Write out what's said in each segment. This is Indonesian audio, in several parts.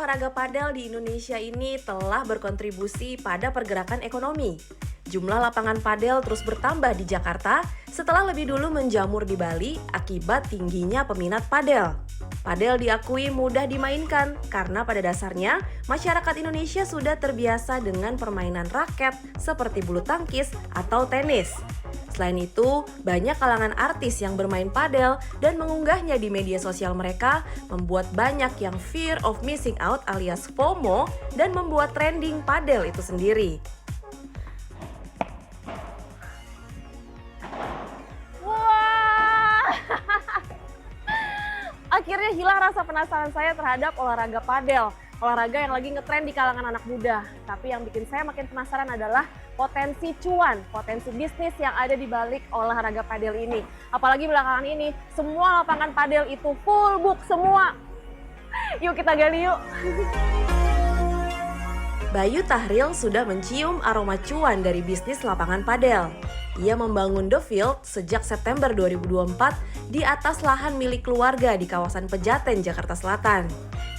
olahraga padel di Indonesia ini telah berkontribusi pada pergerakan ekonomi. Jumlah lapangan padel terus bertambah di Jakarta setelah lebih dulu menjamur di Bali akibat tingginya peminat padel. Padel diakui mudah dimainkan karena pada dasarnya masyarakat Indonesia sudah terbiasa dengan permainan raket seperti bulu tangkis atau tenis. Selain itu, banyak kalangan artis yang bermain padel dan mengunggahnya di media sosial mereka membuat banyak yang fear of missing out alias FOMO dan membuat trending padel itu sendiri. Wah, akhirnya hilang rasa penasaran saya terhadap olahraga padel. Olahraga yang lagi ngetren di kalangan anak muda. Tapi yang bikin saya makin penasaran adalah potensi cuan, potensi bisnis yang ada di balik olahraga padel ini. Apalagi belakangan ini, semua lapangan padel itu full book semua. Yuk kita gali yuk. Bayu Tahril sudah mencium aroma cuan dari bisnis lapangan padel. Ia membangun The Field sejak September 2024 di atas lahan milik keluarga di kawasan Pejaten, Jakarta Selatan.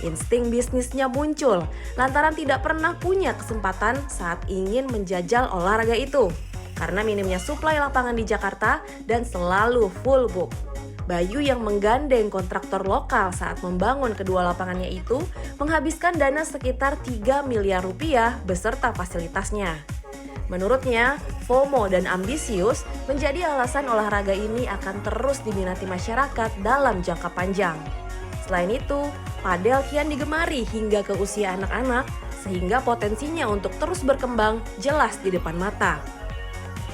Insting bisnisnya muncul lantaran tidak pernah punya kesempatan saat ingin menjajal olahraga itu karena minimnya suplai lapangan di Jakarta dan selalu full book. Bayu yang menggandeng kontraktor lokal saat membangun kedua lapangannya itu menghabiskan dana sekitar 3 miliar rupiah beserta fasilitasnya. Menurutnya, FOMO dan ambisius menjadi alasan olahraga ini akan terus diminati masyarakat dalam jangka panjang. Selain itu, padel kian digemari hingga ke usia anak-anak sehingga potensinya untuk terus berkembang jelas di depan mata.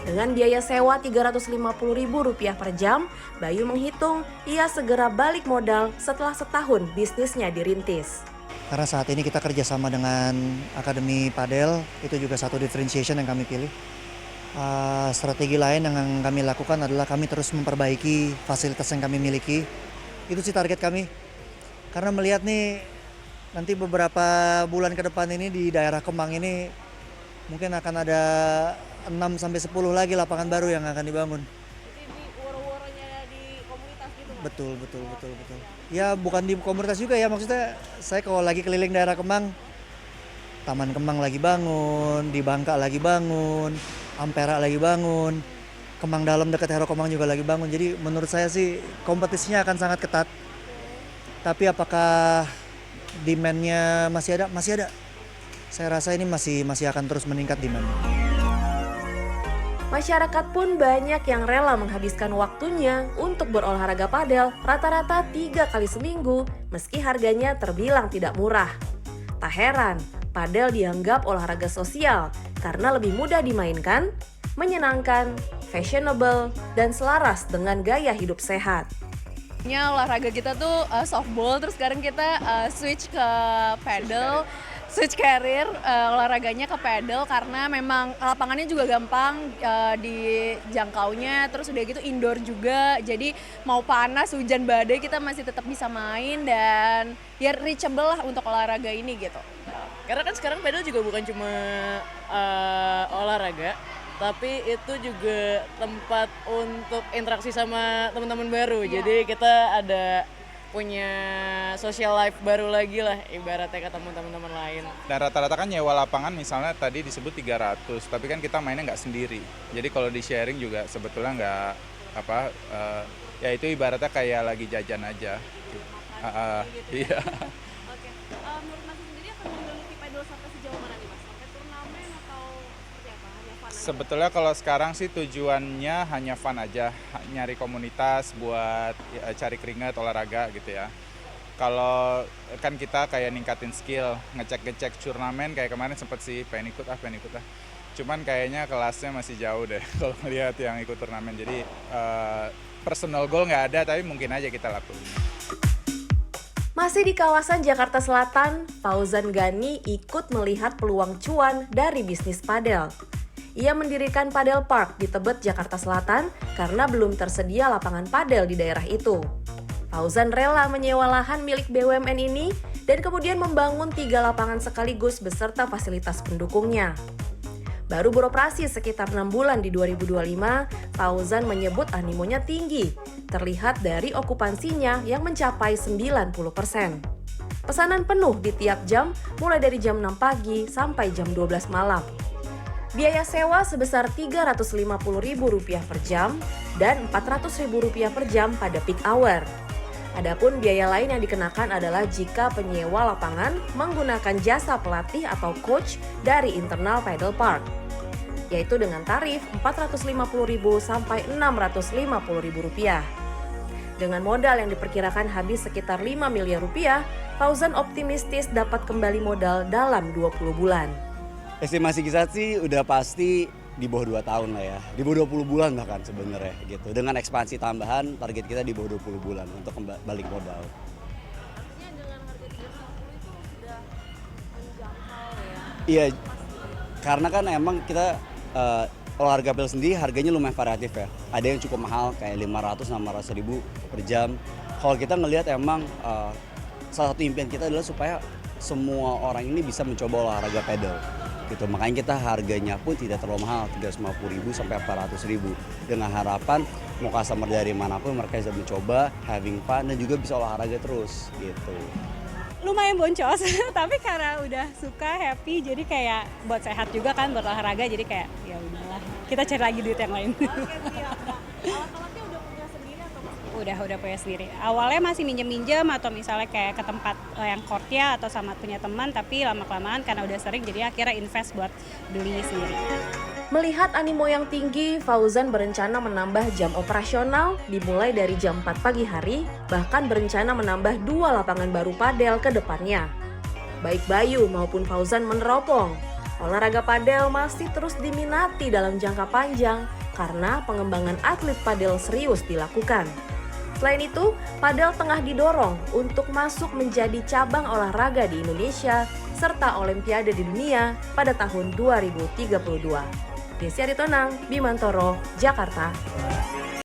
Dengan biaya sewa Rp350.000 per jam, Bayu menghitung ia segera balik modal setelah setahun bisnisnya dirintis. Karena saat ini kita kerjasama dengan Akademi Padel, itu juga satu differentiation yang kami pilih. Strategi lain yang kami lakukan adalah kami terus memperbaiki fasilitas yang kami miliki. Itu sih target kami. Karena melihat nih nanti beberapa bulan ke depan ini di daerah Kemang ini mungkin akan ada 6-10 lagi lapangan baru yang akan dibangun. Jadi di woro-woronya di komunitas gitu Mas? Betul. Ya bukan di komunitas juga ya, maksudnya saya kalau lagi keliling daerah Kemang, Taman Kemang lagi bangun, di Bangka lagi bangun, Ampera lagi bangun, Kemang Dalam dekat Hero Kemang juga lagi bangun. Jadi menurut saya sih kompetisinya akan sangat ketat. Tapi apakah demand-nya masih ada? Masih ada. Saya rasa ini masih akan terus meningkat demand. Masyarakat pun banyak yang rela menghabiskan waktunya untuk berolahraga padel rata-rata 3 kali seminggu meski harganya terbilang tidak murah. Tak heran, padel dianggap olahraga sosial karena lebih mudah dimainkan, menyenangkan, fashionable, dan selaras dengan gaya hidup sehat. Olahraga kita tuh softball, terus sekarang kita switch ke paddle, switch career olahraganya ke paddle karena memang lapangannya juga gampang dijangkaunya, terus udah gitu indoor juga, jadi mau panas, hujan, badai kita masih tetap bisa main dan ya reachable lah untuk olahraga ini gitu. Karena kan sekarang paddle juga bukan cuma olahraga, tapi itu juga tempat untuk interaksi sama teman-teman baru. Iya. Jadi kita ada punya social life baru lagi lah, ibaratnya ketemu teman-teman lain. Dan rata-rata kan nyewa lapangan misalnya tadi disebut 300, tapi kan kita mainnya nggak sendiri. Jadi kalau di sharing juga sebetulnya nggak ya itu ibaratnya kayak lagi jajan aja. Iya. Oke, menurut Mas sendiri akan meneliti padel sampai sejauh mana nih Mas? Sampai turnamen atau seperti apa? Hanya fun aja? Sebetulnya kalau sekarang sih tujuannya hanya fun aja, nyari komunitas buat cari keringat olahraga gitu ya. Kalau kan kita kayak ningkatin skill, ngecek turnamen kayak kemarin sempet sih pengen ikut ah. Cuman kayaknya kelasnya masih jauh deh kalau melihat yang ikut turnamen. Jadi personal goal nggak ada, tapi mungkin aja kita lakuin. Masih di kawasan Jakarta Selatan, Fauzan Gani ikut melihat peluang cuan dari bisnis padel. Ia mendirikan Padel Park di Tebet, Jakarta Selatan karena belum tersedia lapangan padel di daerah itu. Fauzan rela menyewa lahan milik BUMN ini dan kemudian membangun 3 lapangan sekaligus beserta fasilitas pendukungnya. Baru beroperasi sekitar 6 bulan di 2025, Fauzan menyebut animonya tinggi, terlihat dari okupansinya yang mencapai 90%. Pesanan penuh di tiap jam, mulai dari jam 6 pagi sampai jam 12 malam. Biaya sewa sebesar Rp350.000 per jam dan Rp400.000 per jam pada peak hour. Adapun biaya lain yang dikenakan adalah jika penyewa lapangan menggunakan jasa pelatih atau coach dari internal paddle park, yaitu dengan tarif Rp450.000 sampai Rp650.000. Dengan modal yang diperkirakan habis sekitar Rp5 miliar, Fauzan optimistis dapat kembali modal dalam 20 bulan. Estimasi kita sih udah pasti di bawah 2 tahun lah ya, di bawah 20 bulan bahkan sebenarnya gitu. Dengan ekspansi tambahan, target kita di bawah 20 bulan untuk balik modal. Artinya dengan harga 350 itu sudah menjangkau ya? Iya, karena kan emang kita olahraga paddle sendiri harganya lumayan variatif ya. Ada yang cukup mahal kayak 500-600 ribu per jam. Kalau kita ngelihat emang salah satu impian kita adalah supaya semua orang ini bisa mencoba olahraga paddle. Gitu. Makanya kita harganya pun tidak terlalu mahal, 350.000 sampai 400.000. Dengan harapan mau customer dari manapun mereka bisa mencoba, having fun dan juga bisa olahraga terus gitu. Lumayan boncos, tapi karena udah suka, happy, jadi kayak buat sehat juga kan, buat olahraga, jadi kayak ya udahlah, kita cari lagi duit yang lain. Alat-alatnya udah punya sendiri atau masih? Udah punya sendiri. Awalnya masih minjem-minjem atau misalnya kayak ke tempat yang courtnya atau sama punya teman, tapi lama-kelamaan karena udah sering jadi akhirnya invest buat beli sendiri. Melihat animo yang tinggi, Fauzan berencana menambah jam operasional dimulai dari jam 4 pagi hari, bahkan berencana menambah 2 lapangan baru padel ke depannya. Baik Bayu maupun Fauzan meneropong, olahraga padel masih terus diminati dalam jangka panjang karena pengembangan atlet padel serius dilakukan. Selain itu, padel tengah didorong untuk masuk menjadi cabang olahraga di Indonesia serta Olimpiade di dunia pada tahun 2032. Desi Aritonang, Bimantoro, Jakarta.